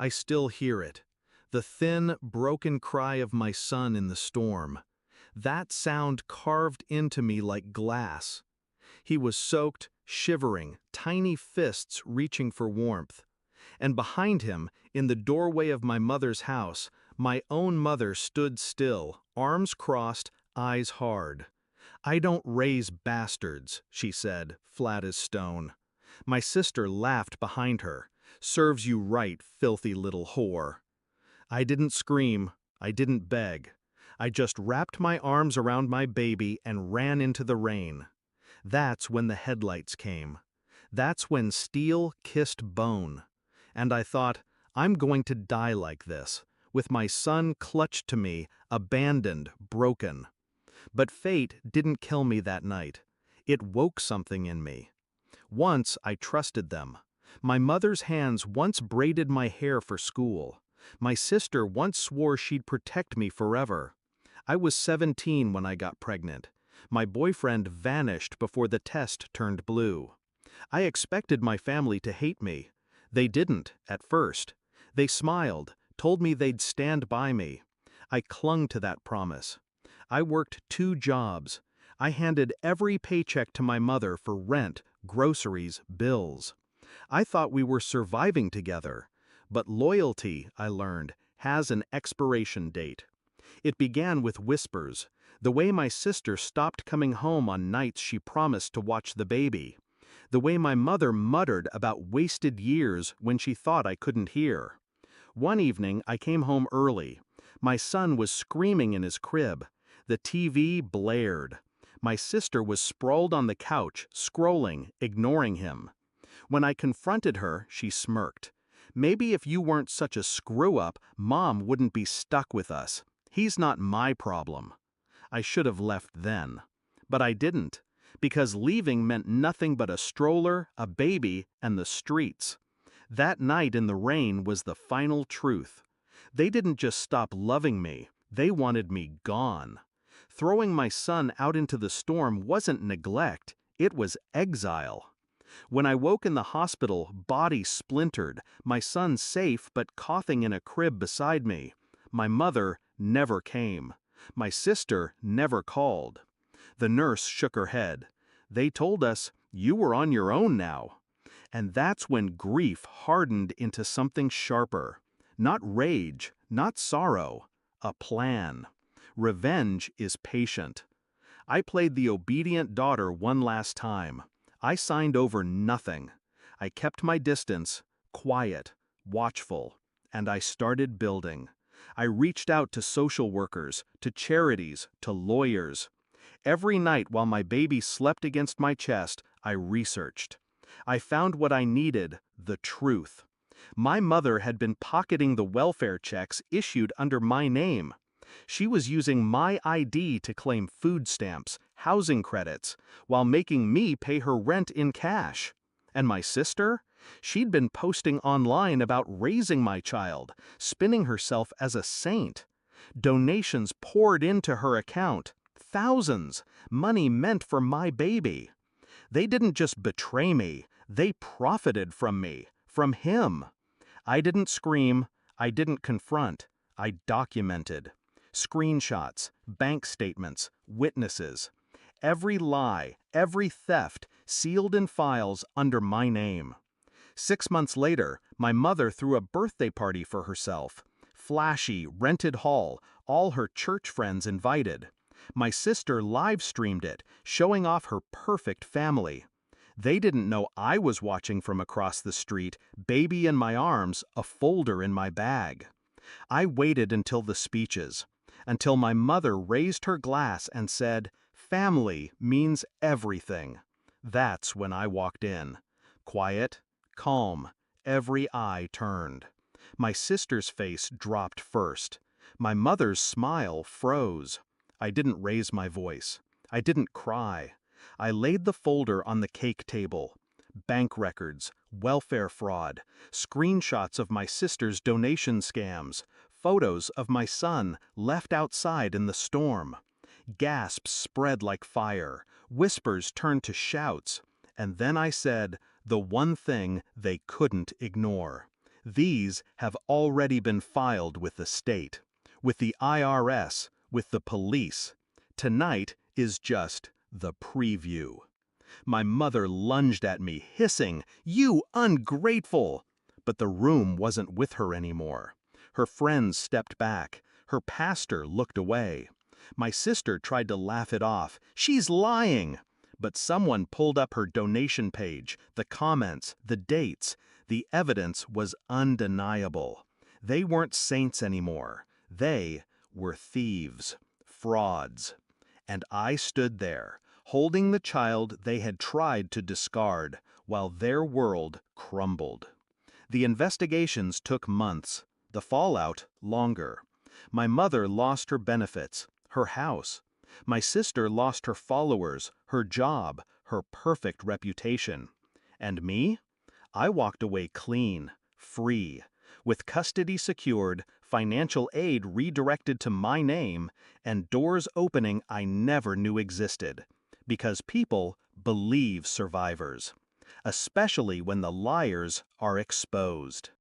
I still hear it. The thin, broken cry of my son in the storm. That sound carved into me like glass. He was soaked, shivering, tiny fists reaching for warmth. And behind him, in the doorway of my mother's house, my own mother stood still, arms crossed, eyes hard. "I don't raise bastards," she said, flat as stone. My sister laughed behind her. "Serves you right, filthy little whore." I didn't scream, I didn't beg. I just wrapped my arms around my baby and ran into the rain. That's when the headlights came. That's when steel kissed bone. And I thought, I'm going to die like this, with my son clutched to me, abandoned, broken. But fate didn't kill me that night. It woke something in me. Once I trusted them. My mother's hands once braided my hair for school. My sister once swore she'd protect me forever. I was 17 when I got pregnant. My boyfriend vanished before the test turned blue. I expected my family to hate me. They didn't, at first. They smiled, told me they'd stand by me. I clung to that promise. I worked 2 jobs. I handed every paycheck to my mother for rent, groceries, bills. I thought we were surviving together. But loyalty, I learned, has an expiration date. It began with whispers, the way my sister stopped coming home on nights she promised to watch the baby. The way my mother muttered about wasted years when she thought I couldn't hear. One evening, I came home early. My son was screaming in his crib. The TV blared. My sister was sprawled on the couch, scrolling, ignoring him. When I confronted her, she smirked. "Maybe if you weren't such a screw-up, Mom wouldn't be stuck with us. He's not my problem." I should have left then. But I didn't, because leaving meant nothing but a stroller, a baby, and the streets. That night in the rain was the final truth. They didn't just stop loving me, they wanted me gone. Throwing my son out into the storm wasn't neglect, it was exile. When I woke in the hospital, body splintered, my son safe but coughing in a crib beside me. My mother never came. My sister never called. The nurse shook her head. "They told us, you were on your own now." And that's when grief hardened into something sharper. Not rage, not sorrow, a plan. Revenge is patient. I played the obedient daughter one last time. I signed over nothing. I kept my distance, quiet, watchful, and I started building. I reached out to social workers, to charities, to lawyers. Every night while my baby slept against my chest, I researched. I found what I needed, the truth. My mother had been pocketing the welfare checks issued under my name. She was using my ID to claim food stamps, housing credits, while making me pay her rent in cash. And my sister? She'd been posting online about raising my child, spinning herself as a saint. Donations poured into her account, thousands, money meant for my baby. They didn't just betray me, they profited from me, from him. I didn't scream, I didn't confront, I documented. Screenshots, bank statements, witnesses. Every lie, every theft, sealed in files under my name. 6 months later, my mother threw a birthday party for herself. Flashy, rented hall, all her church friends invited. My sister live-streamed it, showing off her perfect family. They didn't know I was watching from across the street, baby in my arms, a folder in my bag. I waited until the speeches, until my mother raised her glass and said, "Family means everything." That's when I walked in. Quiet, calm, every eye turned. My sister's face dropped first. My mother's smile froze. I didn't raise my voice. I didn't cry. I laid the folder on the cake table. Bank records, welfare fraud, screenshots of my sister's donation scams, photos of my son left outside in the storm. Gasps spread like fire, whispers turned to shouts, and then I said the one thing they couldn't ignore. These have already been filed with the state, with the IRS, with the police. Tonight is just the preview. My mother lunged at me, hissing, "You ungrateful!" But the room wasn't with her anymore. Her friends stepped back. Her pastor looked away. My sister tried to laugh it off. "She's lying!" But someone pulled up her donation page, the comments, the dates. The evidence was undeniable. They weren't saints anymore. They were thieves, frauds. And I stood there, holding the child they had tried to discard, while their world crumbled. The investigations took months, the fallout longer. My mother lost her benefits, her house. My sister lost her followers, her job, her perfect reputation. And me? I walked away clean, free, with custody secured, financial aid redirected to my name, and doors opening I never knew existed. Because people believe survivors, especially when the liars are exposed.